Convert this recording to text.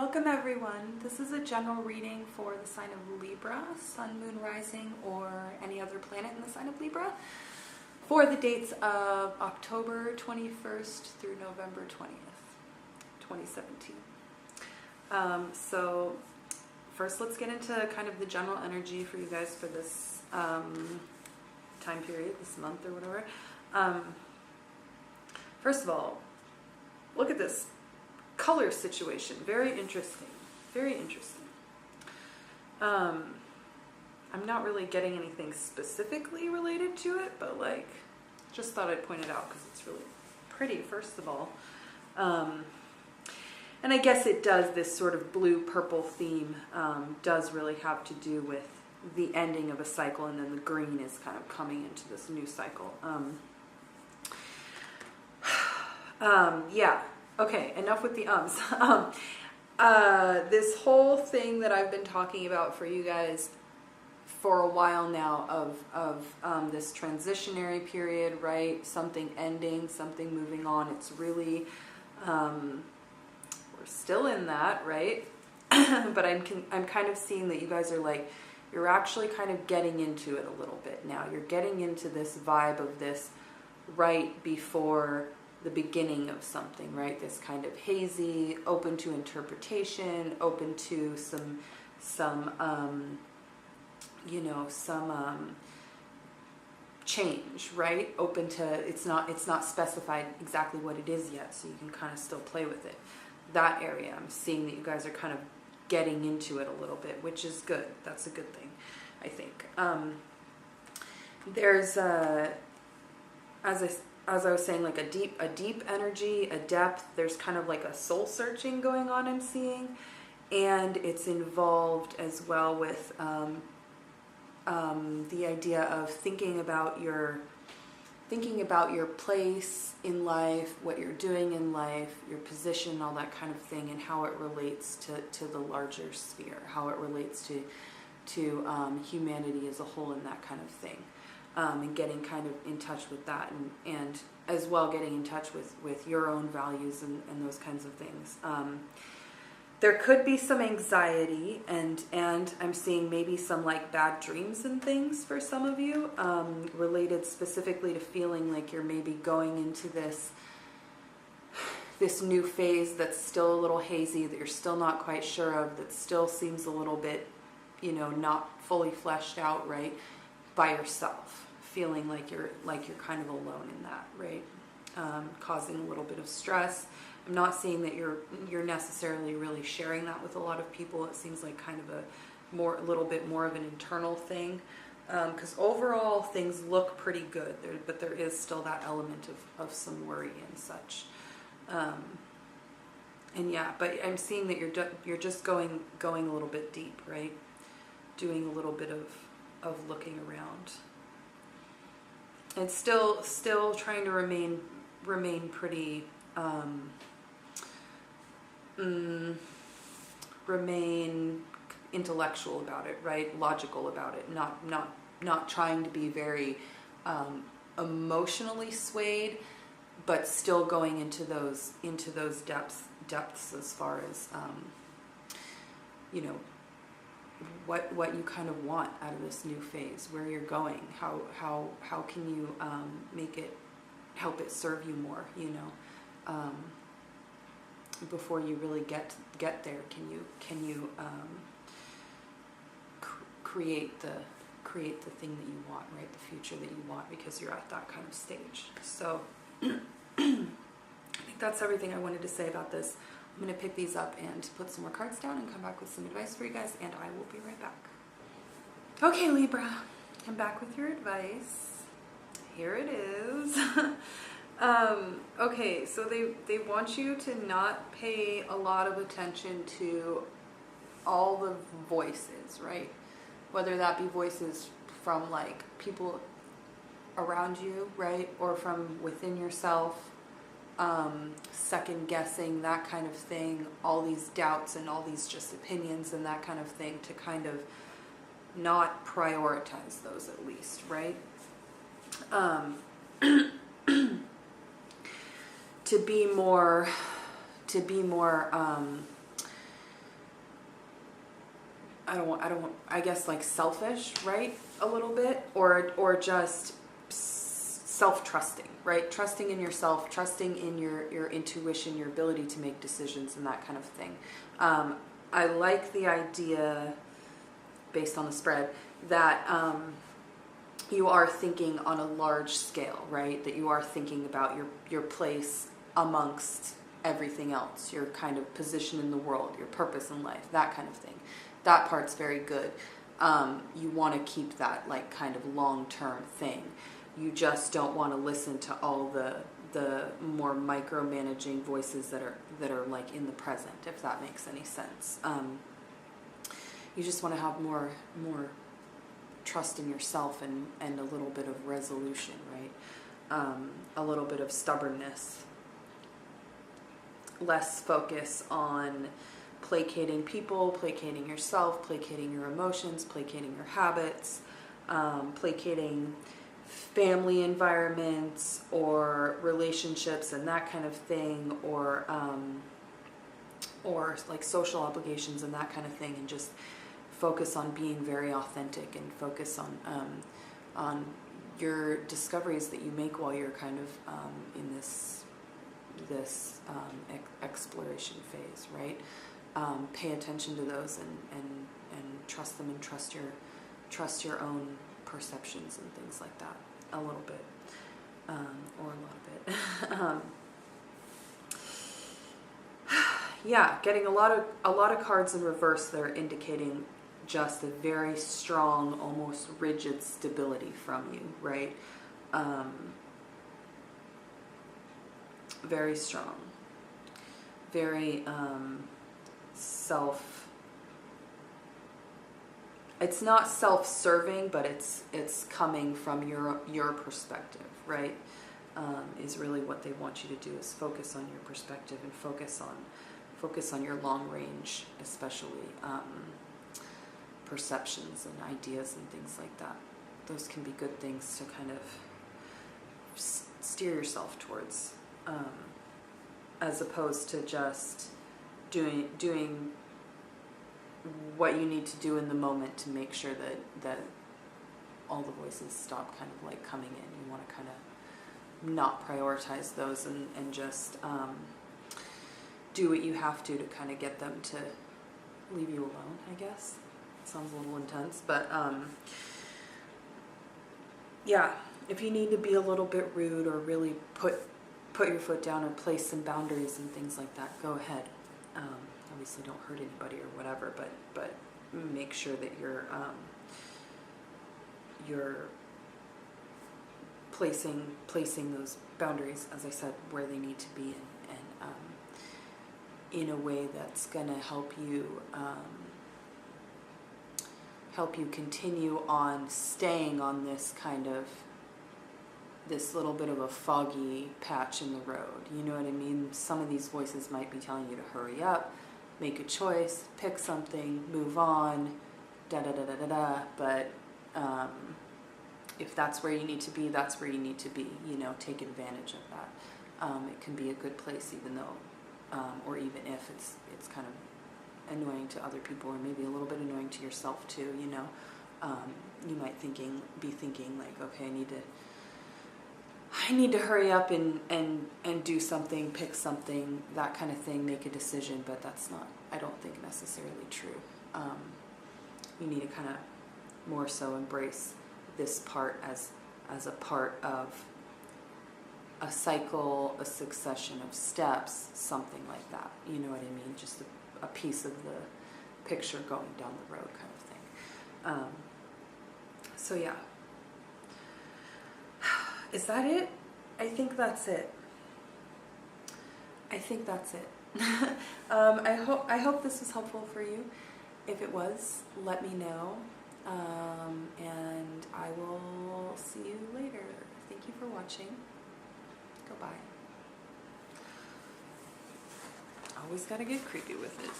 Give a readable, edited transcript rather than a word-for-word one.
Welcome everyone. This is a general reading for the sign of Libra, Sun, Moon, Rising, or any other planet in the sign of Libra for the dates of October 21st through November 20th, 2017. So first let's get into kind of the general energy for you guys for this time period, this month or whatever. First of all, look at this color situation. Very interesting. Very interesting. I'm not really getting anything specifically related to it, but like, just thought I'd point it out because it's really pretty, first of all. And I guess it does, this sort of blue-purple theme does really have to do with the ending of a cycle, and then the green is kind of coming into this new cycle. Yeah. Okay, enough with the ums. This whole thing that I've been talking about for you guys for a while now of this transitionary period, right? Something ending, something moving on. It's really, we're still in that, right? But I'm kind of seeing that you guys are like, you're actually kind of getting into it a little bit now. You're getting into this vibe of this right before the beginning of something, right? This kind of hazy, open to interpretation, open to some change, right? Open to, it's not specified exactly what it is yet, so you can kind of still play with it. That area, I'm seeing that you guys are kind of getting into it a little bit, which is good. That's a good thing, I think. There's as I was saying, like a deep energy, a depth. There's kind of like a soul searching going on, I'm seeing, and it's involved as well with the idea of thinking about your place in life, what you're doing in life, your position, all that kind of thing, and how it relates to the larger sphere, how it relates to humanity as a whole, and that kind of thing. And getting kind of in touch with that, and as well getting in touch with your own values and those kinds of things. There could be some anxiety, and I'm seeing maybe some like bad dreams and things for some of you, related specifically to feeling like you're maybe going into this new phase that's still a little hazy, that you're still not quite sure of, that still seems a little bit, not fully fleshed out, right, by yourself. Feeling like you're kind of alone in that, right? Causing a little bit of stress. I'm not seeing that you're necessarily really sharing that with a lot of people. It seems like kind of a little bit more of an internal thing, because overall things look pretty good there, but there is still that element of some worry and such. And yeah, but I'm seeing that you're just going a little bit deep, right? Doing a little bit of looking around. And still trying to remain pretty, remain intellectual about it, right? Logical about it. Not trying to be very emotionally swayed, but still going into those depths as far as what you kind of want out of this new phase, where you're going, how can you help it serve you more, before you really get there. Can you create the thing that you want, right? The future that you want, because you're at that kind of stage. So I think that's everything I wanted to say about this. I'm going to pick these up and put some more cards down and come back with some advice for you guys, and I will be right back. Okay, Libra, I'm back with your advice. Here it is. Okay, so they want you to not pay a lot of attention to all the voices, right? Whether that be voices from like people around you, right? Or from within yourself. Second guessing, that kind of thing, all these doubts and all these just opinions and that kind of thing, to kind of not prioritize those, at least, right? To be more I guess like selfish, right? A little bit, or just self-trusting, right? Trusting in yourself, trusting in your intuition, your ability to make decisions and that kind of thing. I like the idea, based on the spread, that you are thinking on a large scale, right? That you are thinking about your place amongst everything else, your kind of position in the world, your purpose in life, that kind of thing. That part's very good. You want to keep that like kind of long-term thing. You just don't want to listen to all the more micromanaging voices that are like in the present, if that makes any sense. You just want to have more trust in yourself and a little bit of resolution, right? A little bit of stubbornness. Less focus on placating people, placating yourself, placating your emotions, placating your habits, placating family environments or relationships and that kind of thing, or like social obligations and that kind of thing, and just focus on being very authentic and focus on your discoveries that you make while you're kind of in this exploration phase, right? Pay attention to those and trust them, and trust your own perceptions and things like that a little bit, or a lot of it. Yeah, getting a lot of cards in reverse that are indicating just a very strong, almost rigid stability from you, right? Very strong, very it's not self-serving, but it's coming from your perspective, right? Is really what they want you to do, is focus on your perspective and focus on your long range, especially perceptions and ideas and things like that. Those can be good things to kind of steer yourself towards, as opposed to just doing what you need to do in the moment to make sure that all the voices stop kind of like coming in. You want to kind of not prioritize those and just do what you have to kind of get them to leave you alone, I guess. Sounds a little intense, but yeah, if you need to be a little bit rude or really put your foot down or place some boundaries and things like that, go ahead. Obviously don't hurt anybody or whatever, but make sure that you're placing those boundaries, as I said, where they need to be, and in a way that's going to help you continue on staying on this little bit of a foggy patch in the road. You know what I mean? Some of these voices might be telling you to hurry up, make a choice, pick something, move on, da-da-da-da-da-da, but if that's where you need to be, that's where you need to be. You know, take advantage of that. It can be a good place, even though, or even if it's kind of annoying to other people, or maybe a little bit annoying to yourself too. You know, you might be thinking like, okay, I need to hurry up and do something, pick something, that kind of thing, make a decision, but that's not, I don't think, necessarily true. You need to kind of more so embrace this part as a part of a cycle, a succession of steps, something like that. You know what I mean? Just a piece of the picture going down the road kind of thing. So yeah. Is that it? I think that's it. I hope this was helpful for you. If it was, let me know. And I will see you later. Thank you for watching. Goodbye. Always gotta get creepy with it.